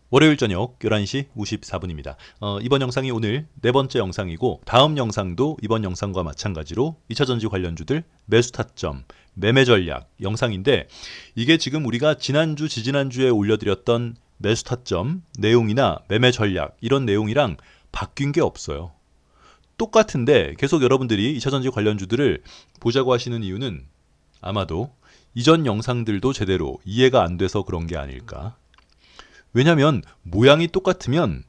월요일 저녁 11시 54분입니다. 이번 영상이 오늘 네 번째 영상이고 다음 영상도 이번 영상과 마찬가지로 2차전지 관련주들 매수 타점, 매매 전략 영상인데 이게 지금 우리가 지난주, 지지난주에 올려드렸던 매수 타점 내용이나 매매 전략 이런 내용이랑 바뀐 게 없어요. 똑같은데 계속 여러분들이 2차전지 관련주들을 보자고 하시는 이유는 아마도 이전 영상들도 제대로 이해가 안 돼서 그런 게 아닐까. 왜냐하면 모양이 똑같으면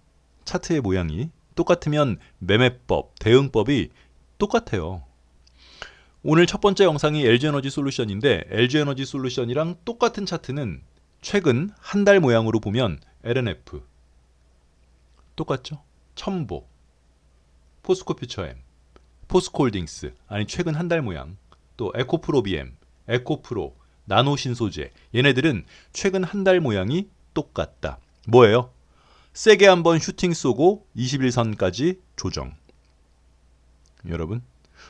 차트의 모양이 똑같으면 매매법, 대응법이 똑같아요. 오늘 첫 번째 영상이 LG에너지 솔루션인데 LG에너지 솔루션이랑 똑같은 차트는 최근 한 달 모양으로 보면 LNF 똑같죠? 첨보, 포스코 퓨처엠, 포스코홀딩스 아니 최근 한 달 모양 또 에코프로 BM, 에코프로, 나노신소재 얘네들은 최근 한 달 모양이 똑같다. 뭐예요? 세게 한번 슈팅 쏘고 21선까지 조정. 여러분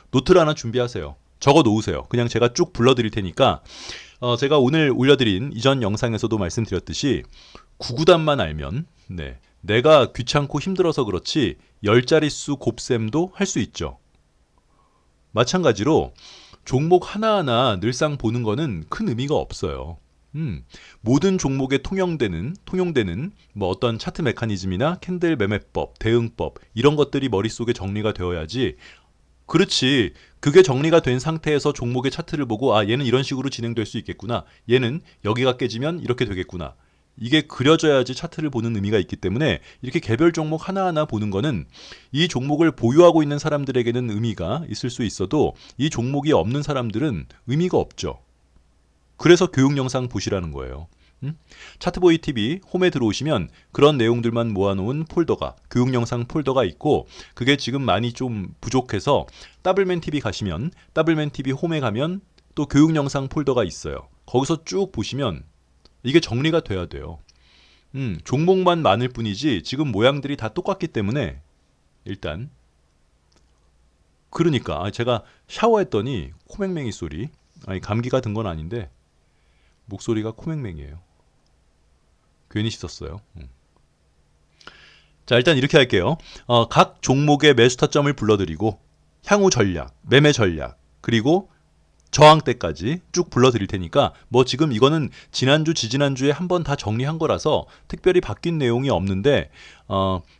노트를 하나 준비하세요. 적어 놓으세요. 그냥 제가 쭉 불러드릴 테니까 제가 오늘 올려드린 이전 영상에서도 말씀드렸듯이 구구단만 알면 내가 귀찮고 힘들어서 그렇지 10자릿수 곱셈도 할 수 있죠. 마찬가지로 종목 하나하나 늘상 보는 거는 큰 의미가 없어요. 모든 종목에 통용되는 뭐 어떤 차트 메커니즘이나 캔들 매매법, 대응법 이런 것들이 머릿속에 정리가 되어야지. 그렇지. 그게 정리가 된 상태에서 종목의 차트를 보고 아 얘는 이런 식으로 진행될 수 있겠구나. 얘는 여기가 깨지면 이렇게 되겠구나. 이게 그려져야지 차트를 보는 의미가 있기 때문에 이렇게 개별 종목 하나하나 보는 거는 이 종목을 보유하고 있는 사람들에게는 의미가 있을 수 있어도 이 종목이 없는 사람들은 의미가 없죠. 그래서 교육 영상 보시라는 거예요. 차트보이 TV 홈에 들어오시면 그런 내용들만 모아놓은 폴더가 교육 영상 폴더가 있고 그게 지금 많이 좀 부족해서 더블맨 TV 가시면 더블맨 TV 홈에 가면 또 교육 영상 폴더가 있어요. 거기서 쭉 보시면 이게 정리가 돼야 돼요. 종목만 많을 뿐이지 지금 모양들이 다 똑같기 때문에 일단 그러니까 제가 샤워했더니 코맹맹이 소리 아니 감기가 든 건 아닌데 목소리가 코맹맹이에요. 괜히 씻었어요. 자 일단 이렇게 할게요. 각 종목의 매수 타점을 불러드리고 향후 전략, 매매 전략 그리고 저항대까지 쭉 불러드릴 테니까 뭐 지금 이거는 지난주, 지지난주에 한번 다 정리한 거라서 특별히 바뀐 내용이 없는데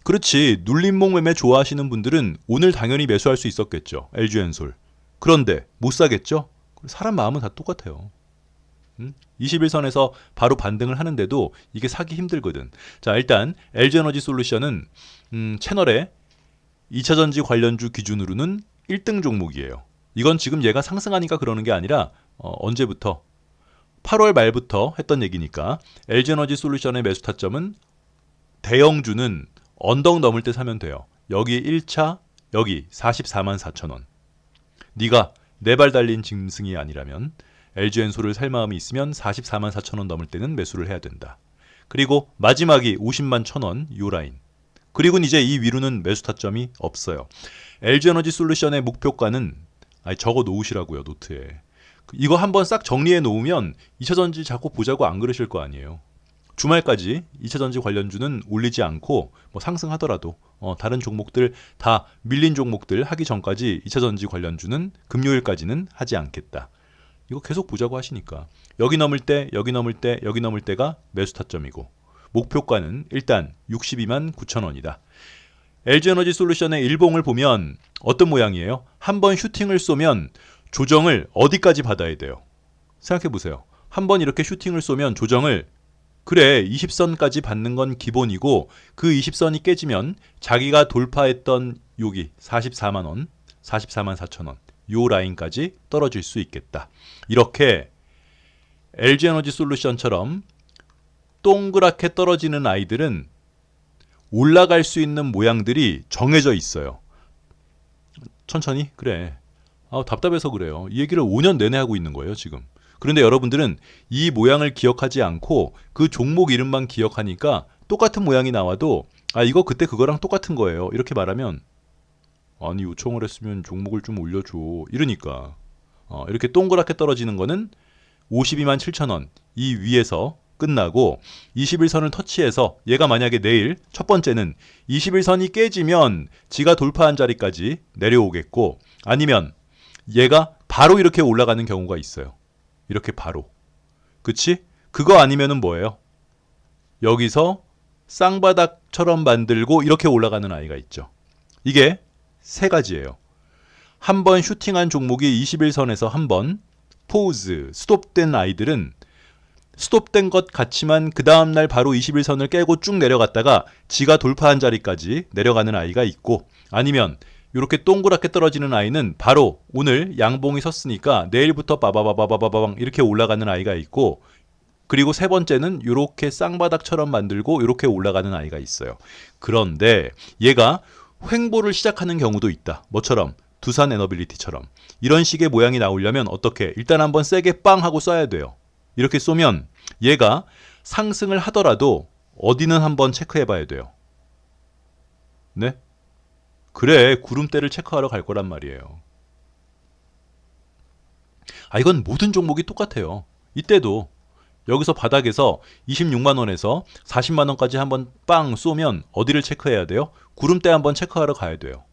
그렇지 눌림목 매매 좋아하시는 분들은 오늘 당연히 매수할 수 있었겠죠. LG엔솔. 그런데 못 사겠죠? 사람 마음은 다 똑같아요. 21선에서 바로 반등을 하는데도 이게 사기 힘들거든. 자 일단 LG에너지 솔루션은 채널에 2차전지 관련주 기준으로는 1등 종목이에요. 이건 지금 얘가 상승하니까 그러는 게 아니라 언제부터 8월 말부터 했던 얘기니까 LG에너지 솔루션의 매수 타점은 대형주는 언덕 넘을 때 사면 돼요. 여기 1차 여기 44만 4천 원. 네가 네 발 달린 짐승이 아니라면 LG엔솔을 살 마음이 있으면 44만 4천 원 넘을 때는 매수를 해야 된다. 그리고 마지막이 50만 1천 원 요 라인. 그리고 이제 이 위로는 매수 타점이 없어요. LG에너지 솔루션의 목표가는 적어 놓으시라고요 노트에. 이거 한번 싹 정리해 놓으면 2차전지 자꾸 보자고 안 그러실 거 아니에요. 주말까지 2차전지 관련주는 올리지 않고 뭐 상승하더라도 다른 종목들 다 밀린 종목들 하기 전까지 2차전지 관련주는 금요일까지는 하지 않겠다. 이거 계속 보자고 하시니까 여기 넘을 때 여기 넘을 때 여기 넘을 때가 매수 타점이고 목표가는 일단 62만 9천 원이다. LG에너지 솔루션의 일봉을 보면 어떤 모양이에요? 한번 슈팅을 쏘면 조정을 어디까지 받아야 돼요? 생각해 보세요. 한번 이렇게 슈팅을 쏘면 조정을 그래 20선까지 받는 건 기본이고 그 20선이 깨지면 자기가 돌파했던 여기 44만 원, 44만 4천 원 요 라인까지 떨어질 수 있겠다. 이렇게 LG에너지 솔루션처럼 동그랗게 떨어지는 아이들은 올라갈 수 있는 모양들이 정해져 있어요. 천천히? 그래. 답답해서 그래요. 이 얘기를 5년 내내 하고 있는 거예요, 지금. 그런데 여러분들은 이 모양을 기억하지 않고 그 종목 이름만 기억하니까 똑같은 모양이 나와도 이거 그때 그거랑 똑같은 거예요. 이렇게 말하면 아니 요청을 했으면 종목을 좀 올려줘. 이러니까 이렇게 동그랗게 떨어지는 거는 52만 7천 원 이 위에서 끝나고 21선을 터치해서 얘가 만약에 내일 첫 번째는 21선이 깨지면 지가 돌파한 자리까지 내려오겠고, 아니면 얘가 바로 이렇게 올라가는 경우가 있어요. 이렇게 바로. 그치? 그거 아니면은 뭐예요? 여기서 쌍바닥처럼 만들고 이렇게 올라가는 아이가 있죠. 이게 세 가지예요. 한 번 슈팅한 종목이 21선에서 한 번 포즈, 스톱된 아이들은 스톱된 것 같지만 그 다음날 바로 21선을 깨고 쭉 내려갔다가 지가 돌파한 자리까지 내려가는 아이가 있고, 아니면 이렇게 동그랗게 떨어지는 아이는 바로 오늘 양봉이 섰으니까 내일부터 빠바바바바바방 이렇게 올라가는 아이가 있고, 그리고 세 번째는 이렇게 쌍바닥처럼 만들고 이렇게 올라가는 아이가 있어요. 그런데 얘가 횡보를 시작하는 경우도 있다. 뭐처럼? 두산 에너빌리티처럼. 이런 식의 모양이 나오려면 어떻게? 일단 한번 세게 빵 하고 쏴야 돼요. 이렇게 쏘면 얘가 상승을 하더라도 어디는 한번 체크해 봐야 돼요. 네? 그래, 구름대를 체크하러 갈 거란 말이에요. 이건 모든 종목이 똑같아요. 이때도 여기서 바닥에서 26만원에서 40만원까지 한번 빵 쏘면 어디를 체크해야 돼요? 구름대 한번 체크하러 가야 돼요.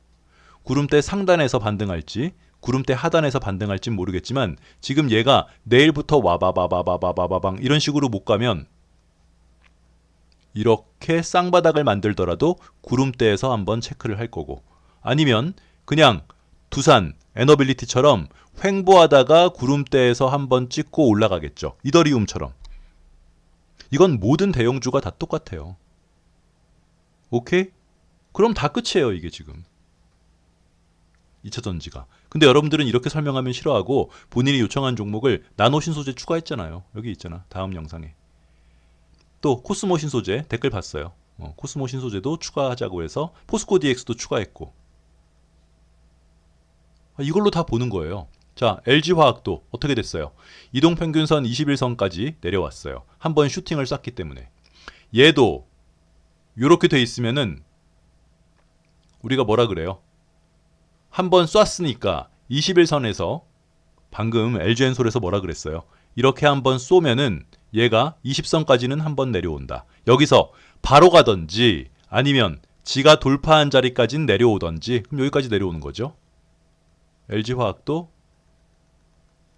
구름대 상단에서 반등할지 구름대 하단에서 반등할지 모르겠지만 지금 얘가 내일부터 와바바바바바바방 이런 식으로 못 가면 이렇게 쌍바닥을 만들더라도 구름대에서 한번 체크를 할 거고, 아니면 그냥 두산 에너빌리티처럼 횡보하다가 구름대에서 한번 찍고 올라가겠죠. 이더리움처럼. 이건 모든 대형주가 다 똑같아요. 오케이? 그럼 다 끝이에요, 이게 지금. 2차전지가. 근데 여러분들은 이렇게 설명하면 싫어하고 본인이 요청한 종목을 나노 신소재 추가했잖아요. 여기 있잖아. 다음 영상에. 또 코스모 신소재 댓글 봤어요. 코스모 신소재도 추가하자고 해서 포스코 DX도 추가했고. 이걸로 다 보는 거예요. 자, LG화학도 어떻게 됐어요? 이동평균선 21선까지 내려왔어요. 한번 슈팅을 쐈기 때문에. 얘도 이렇게 돼 있으면은 우리가 뭐라 그래요? 한번 쐈으니까 21선에서 방금 LG엔솔에서 뭐라 그랬어요? 이렇게 한번 쏘면은 얘가 20선까지는 한번 내려온다. 여기서 바로 가든지 아니면 지가 돌파한 자리까지는 내려오든지, 그럼 여기까지 내려오는 거죠. LG화학도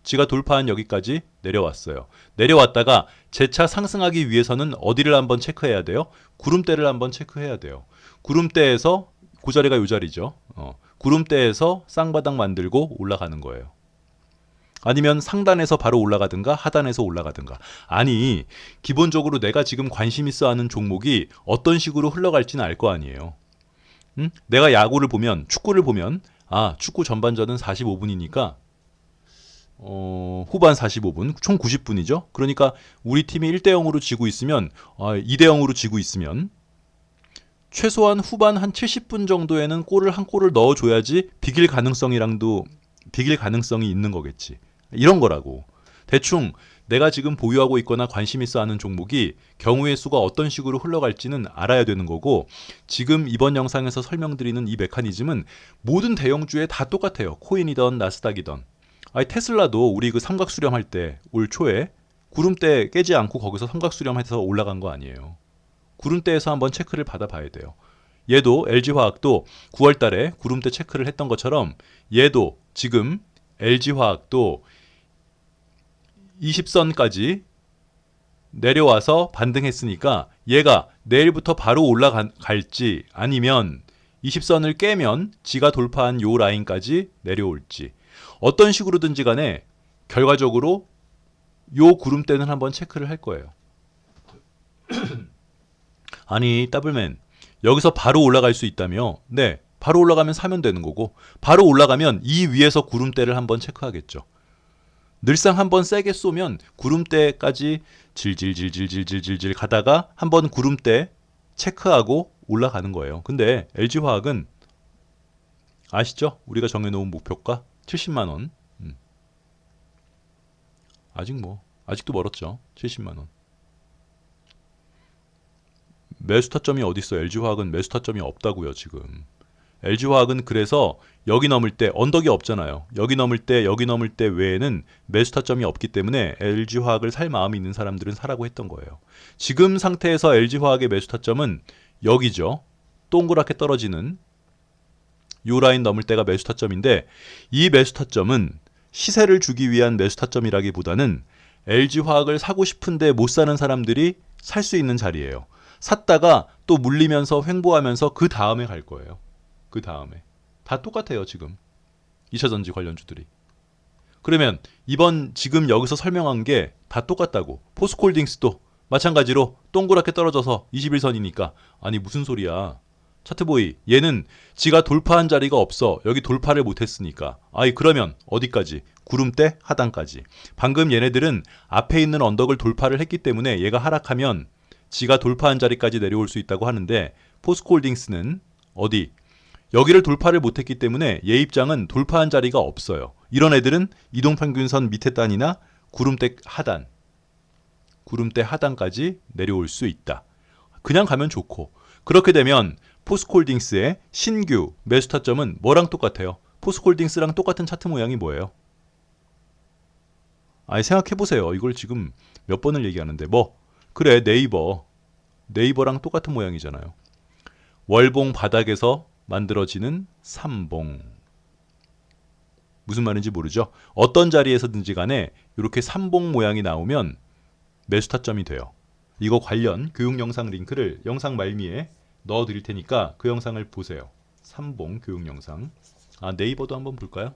지가 돌파한 여기까지 내려왔어요. 내려왔다가 재차 상승하기 위해서는 어디를 한번 체크해야 돼요? 구름대를 한번 체크해야 돼요. 구름대에서 그 자리가 이 자리죠. 구름대에서 쌍바닥 만들고 올라가는 거예요. 아니면 상단에서 바로 올라가든가 하단에서 올라가든가. 아니, 기본적으로 내가 지금 관심 있어 하는 종목이 어떤 식으로 흘러갈지는 알 거 아니에요. 응? 내가 야구를 보면, 축구를 보면 축구 전반전은 45분이니까 후반 45분, 총 90분이죠. 그러니까 우리 팀이 1대0으로 지고 있으면 2대0으로 지고 있으면 최소한 후반 한 70분 정도에는 골을 한 골을 넣어줘야지 비길 가능성이 있는 거겠지. 이런 거라고. 대충 내가 지금 보유하고 있거나 관심 있어 하는 종목이 경우의 수가 어떤 식으로 흘러갈지는 알아야 되는 거고, 지금 이번 영상에서 설명드리는 이 메커니즘은 모든 대형주에 다 똑같아요. 코인이든 나스닥이든. 테슬라도 우리 그 삼각 수렴할 때 올 초에 구름대 깨지 않고 거기서 삼각 수렴해서 올라간 거 아니에요. 구름대에서 한번 체크를 받아봐야 돼요. 얘도 LG화학도 9월 달에 구름대 체크를 했던 것처럼 얘도 지금 LG화학도 20선까지 내려와서 반등했으니까 얘가 내일부터 바로 올라갈지 아니면 20선을 깨면 지가 돌파한 요 라인까지 내려올지 어떤 식으로든지 간에 결과적으로 요 구름대는 한번 체크를 할 거예요. 아니, 더블맨 여기서 바로 올라갈 수 있다며? 네, 바로 올라가면 사면 되는 거고, 바로 올라가면 이 위에서 구름대를 한번 체크하겠죠. 늘상 한번 세게 쏘면 구름대까지 질질질질질질질 가다가 한번 구름대 체크하고 올라가는 거예요. 근데 LG화학은 아시죠? 우리가 정해놓은 목표가 70만원. 아직도 멀었죠. 70만원. 매수 타점이 어디 있어요? LG화학은 매수 타점이 없다고요, 지금. LG화학은 그래서 여기 넘을 때 언덕이 없잖아요. 여기 넘을 때 외에는 매수 타점이 없기 때문에 LG화학을 살 마음이 있는 사람들은 사라고 했던 거예요. 지금 상태에서 LG화학의 매수 타점은 여기죠. 동그랗게 떨어지는 요 라인 넘을 때가 매수 타점인데, 이 매수 타점은 시세를 주기 위한 매수 타점이라기보다는 LG화학을 사고 싶은데 못 사는 사람들이 살 수 있는 자리예요. 샀다가 또 물리면서 횡보하면서 그 다음에 갈 거예요. 그 다음에. 다 똑같아요, 지금. 2차전지 관련주들이. 그러면 지금 여기서 설명한 게 다 똑같다고. 포스코홀딩스도 마찬가지로 동그랗게 떨어져서 21선이니까. 아니 무슨 소리야. 차트보이, 얘는 지가 돌파한 자리가 없어. 여기 돌파를 못했으니까. 아이 그러면 어디까지? 구름대 하단까지. 방금 얘네들은 앞에 있는 언덕을 돌파를 했기 때문에 얘가 하락하면 지가 돌파한 자리까지 내려올 수 있다고 하는데, 포스코홀딩스는 어디? 여기를 돌파를 못했기 때문에 얘 입장은 돌파한 자리가 없어요. 이런 애들은 이동평균선 밑에 단이나 구름대 하단까지 내려올 수 있다. 그냥 가면 좋고. 그렇게 되면 포스코홀딩스의 신규 매수 타점은 뭐랑 똑같아요? 포스코홀딩스랑 똑같은 차트 모양이 뭐예요? 아니 생각해보세요. 이걸 지금 몇 번을 얘기하는데. 그래 네이버랑 똑같은 모양이잖아요. 월봉 바닥에서 만들어지는 삼봉. 무슨 말인지 모르죠? 어떤 자리에서든지 간에 이렇게 삼봉 모양이 나오면 매수 타점이 돼요. 이거 관련 교육 영상 링크를 영상 말미에 넣어 드릴 테니까 그 영상을 보세요. 삼봉 교육 영상. 네이버도 한번 볼까요?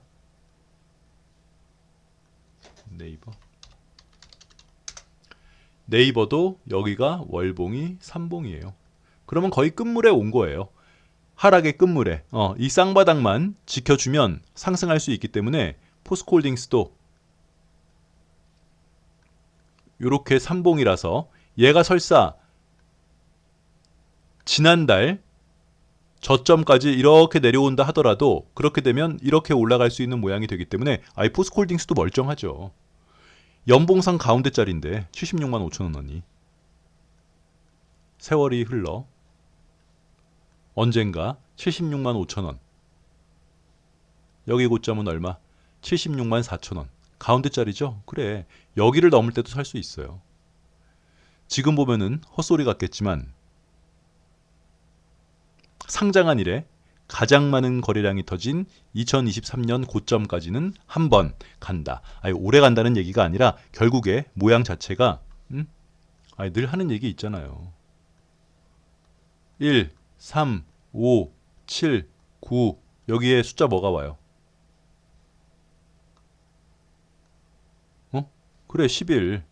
네이버도 여기가 월봉이 삼봉이에요. 그러면 거의 끝물에 온 거예요. 하락의 끝물에. 이 쌍바닥만 지켜주면 상승할 수 있기 때문에 포스코홀딩스도 이렇게 삼봉이라서, 얘가 설사 지난달 저점까지 이렇게 내려온다 하더라도 그렇게 되면 이렇게 올라갈 수 있는 모양이 되기 때문에 포스코홀딩스도 멀쩡하죠. 연봉상 가운데 자리인데 76만 5천 원이. 세월이 흘러 언젠가 76만 5천 원. 여기 고점은 얼마? 76만 4천 원. 가운데 자리죠? 그래. 여기를 넘을 때도 살 수 있어요. 지금 보면은 헛소리 같겠지만 상장한 이래 가장 많은 거래량이 터진 2023년 고점까지는 한 번 간다. 오래 간다는 얘기가 아니라 결국에 모양 자체가 늘 하는 얘기 있잖아요. 1, 3, 5, 7, 9 여기에 숫자 뭐가 와요? 그래 11.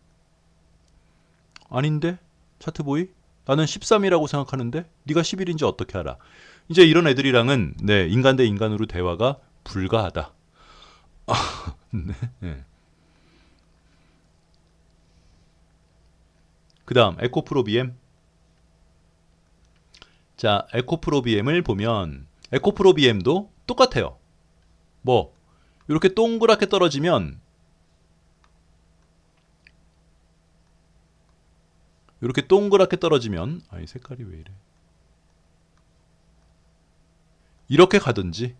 아닌데? 차트보이? 나는 13이라고 생각하는데 네가 11인지 어떻게 알아? 이제 이런 애들이랑은 인간 대 인간으로 대화가 불가하다. 네. 그 다음 에코프로비엠. 자, 에코프로비엠을 보면 에코프로비엠도 똑같아요. 이렇게 동그랗게 떨어지면 색깔이 왜 이래? 이렇게 가든지,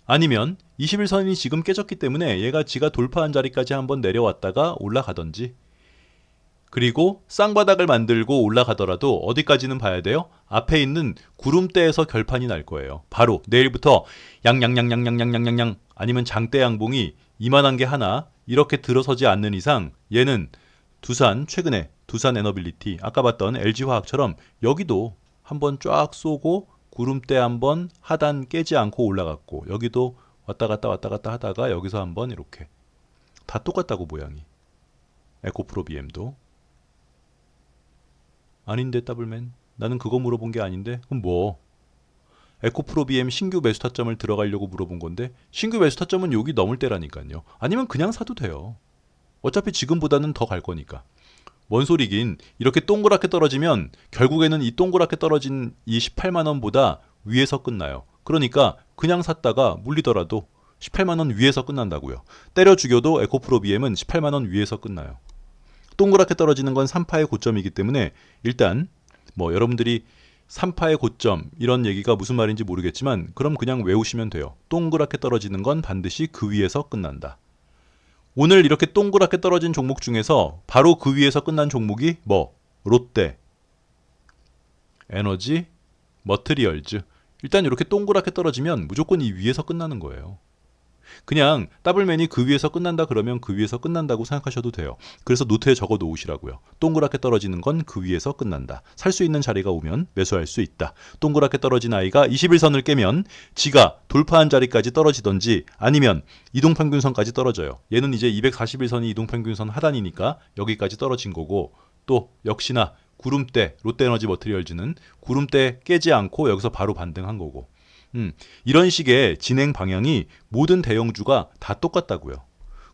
아니면 21선이 지금 깨졌기 때문에 얘가 지가 돌파한 자리까지 한번 내려왔다가 올라가든지, 그리고 쌍바닥을 만들고 올라가더라도 어디까지는 봐야 돼요? 앞에 있는 구름대에서 결판이 날 거예요. 바로 내일부터 양양양양양양양양 아니면 장대 양봉이 이만한 게 하나 이렇게 들어서지 않는 이상 얘는 최근에 두산 에너빌리티, 아까 봤던 LG화학처럼 여기도 한번 쫙 쏘고 구름대 한번 하단 깨지 않고 올라갔고, 여기도 왔다 갔다 하다가 여기서 한번 이렇게. 다 똑같다고 모양이. 에코프로비엠도. 아닌데 더블맨? 나는 그거 물어본 게 아닌데? 그럼 에코프로비엠 신규 매수 타점을 들어가려고 물어본 건데, 신규 매수 타점은 여기 넘을 때라니까요. 아니면 그냥 사도 돼요. 어차피 지금보다는 더 갈 거니까. 뭔 소리긴. 이렇게 동그랗게 떨어지면 결국에는 이 동그랗게 떨어진 이 18만 원보다 위에서 끝나요. 그러니까 그냥 샀다가 물리더라도 18만 원 위에서 끝난다고요. 때려 죽여도 에코프로비엠은 18만 원 위에서 끝나요. 동그랗게 떨어지는 건 3파의 고점이기 때문에 일단 여러분들이 3파의 고점 이런 얘기가 무슨 말인지 모르겠지만 그럼 그냥 외우시면 돼요. 동그랗게 떨어지는 건 반드시 그 위에서 끝난다. 오늘 이렇게 동그랗게 떨어진 종목 중에서 바로 그 위에서 끝난 종목이 뭐? 롯데, 에너지, 머트리얼즈. 일단 이렇게 동그랗게 떨어지면 무조건 이 위에서 끝나는 거예요. 그냥 더블맨이 그 위에서 끝난다 그러면 그 위에서 끝난다고 생각하셔도 돼요. 그래서 노트에 적어 놓으시라고요. 동그랗게 떨어지는 건 그 위에서 끝난다. 살 수 있는 자리가 오면 매수할 수 있다. 동그랗게 떨어진 아이가 21선을 깨면 지가 돌파한 자리까지 떨어지던지 아니면 이동평균선까지 떨어져요. 얘는 이제 241선이 이동평균선 하단이니까 여기까지 떨어진 거고 또 역시나 구름대 롯데에너지 머트리얼즈는 구름대 깨지 않고 여기서 바로 반등한 거고 이런 식의 진행 방향이 모든 대형주가 다 똑같다고요.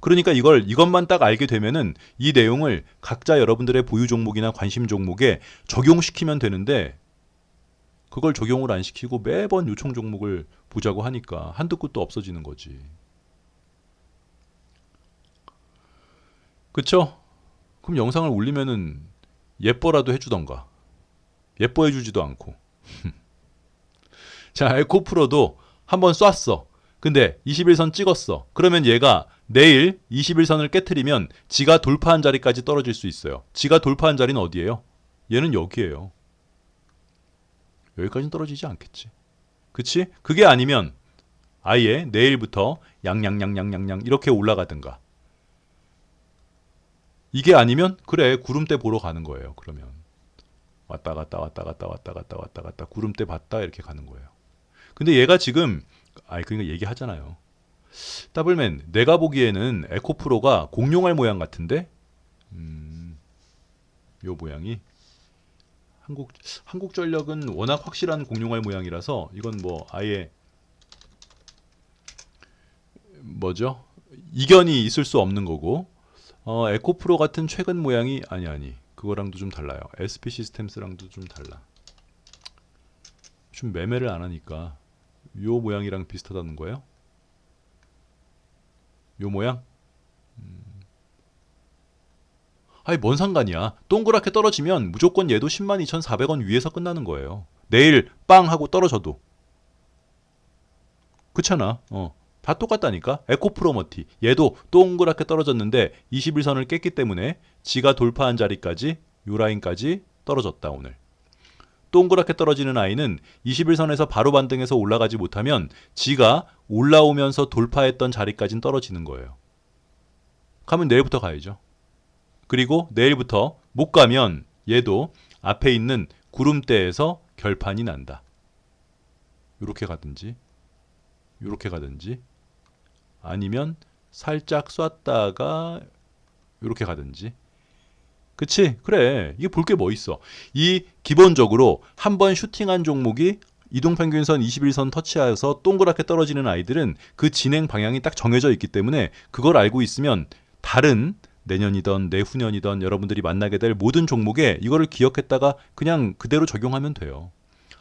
그러니까 이것만 딱 알게 되면은 이 내용을 각자 여러분들의 보유 종목이나 관심 종목에 적용시키면 되는데 그걸 적용을 안 시키고 매번 요청 종목을 보자고 하니까 한두 끝도 없어지는 거지. 그쵸? 그럼 영상을 올리면은 예뻐라도 해주던가. 예뻐해주지도 않고. 자, 에코프로도 한번 쐈어. 근데 21선 찍었어. 그러면 얘가 내일 21선을 깨트리면 지가 돌파한 자리까지 떨어질 수 있어요. 지가 돌파한 자리는 어디예요? 얘는 여기예요. 여기까지는 떨어지지 않겠지. 그치? 그게 아니면 아예 내일부터 양양양양양양 이렇게 올라가든가. 이게 아니면 그래 구름대 보러 가는 거예요. 그러면 왔다 갔다 왔다 갔다 왔다 갔다 왔다 갔다 구름대 봤다 이렇게 가는 거예요. 근데 얘가 지금 그러니까 얘기하잖아요. 더블맨 내가 보기에는 에코프로가 공룡알 모양 같은데 요 모양이 한국전력은 워낙 확실한 공룡알 모양이라서 이건 뭐 아예 뭐죠? 이견이 있을 수 없는 거고 에코프로 같은 최근 모양이 아니 그거랑도 좀 달라요. SP 시스템스랑도 좀 달라. 좀 매매를 안 하니까 요 모양이랑 비슷하다는 거예요. 요 모양? 아니 뭔 상관이야. 동그랗게 떨어지면 무조건 얘도 102,400원 위에서 끝나는 거예요. 내일 빵 하고 떨어져도. 그렇잖아. 다 똑같다니까. 에코프로머티 얘도 동그랗게 떨어졌는데 21선을 깼기 때문에 지가 돌파한 자리까지 요 라인까지 떨어졌다 오늘. 동그랗게 떨어지는 아이는 21선에서 바로 반등해서 올라가지 못하면 지가 올라오면서 돌파했던 자리까지는 떨어지는 거예요. 가면 내일부터 가야죠. 그리고 내일부터 못 가면 얘도 앞에 있는 구름대에서 결판이 난다. 요렇게 가든지 요렇게 가든지 아니면 살짝 쐈다가 요렇게 가든지. 그치? 그래. 이게 볼 게 뭐 있어. 이 기본적으로 한번 슈팅한 종목이 이동평균선 21선 터치해서 동그랗게 떨어지는 아이들은 그 진행 방향이 딱 정해져 있기 때문에 그걸 알고 있으면 다른 내년이든 내후년이든 여러분들이 만나게 될 모든 종목에 이거를 기억했다가 그냥 그대로 적용하면 돼요.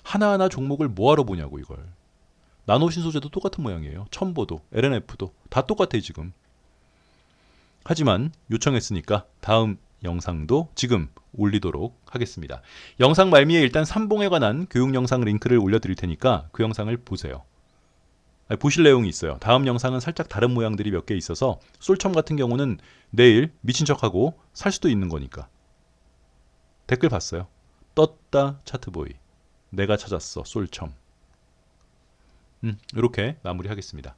하나하나 종목을 뭐하러 보냐고 이걸. 나노신소재도 똑같은 모양이에요. 첨보도 LNF도 다 똑같아 지금. 하지만 요청했으니까 다음 영상도 지금 올리도록 하겠습니다. 영상 말미에 일단 삼봉에 관한 교육 영상 링크를 올려드릴 테니까 그 영상을 보세요. 보실 내용이 있어요. 다음 영상은 살짝 다른 모양들이 몇 개 있어서 솔첨 같은 경우는 내일 미친 척하고 살 수도 있는 거니까. 댓글 봤어요. 떴다 차트보이. 내가 찾았어 솔첨. 이렇게 마무리하겠습니다.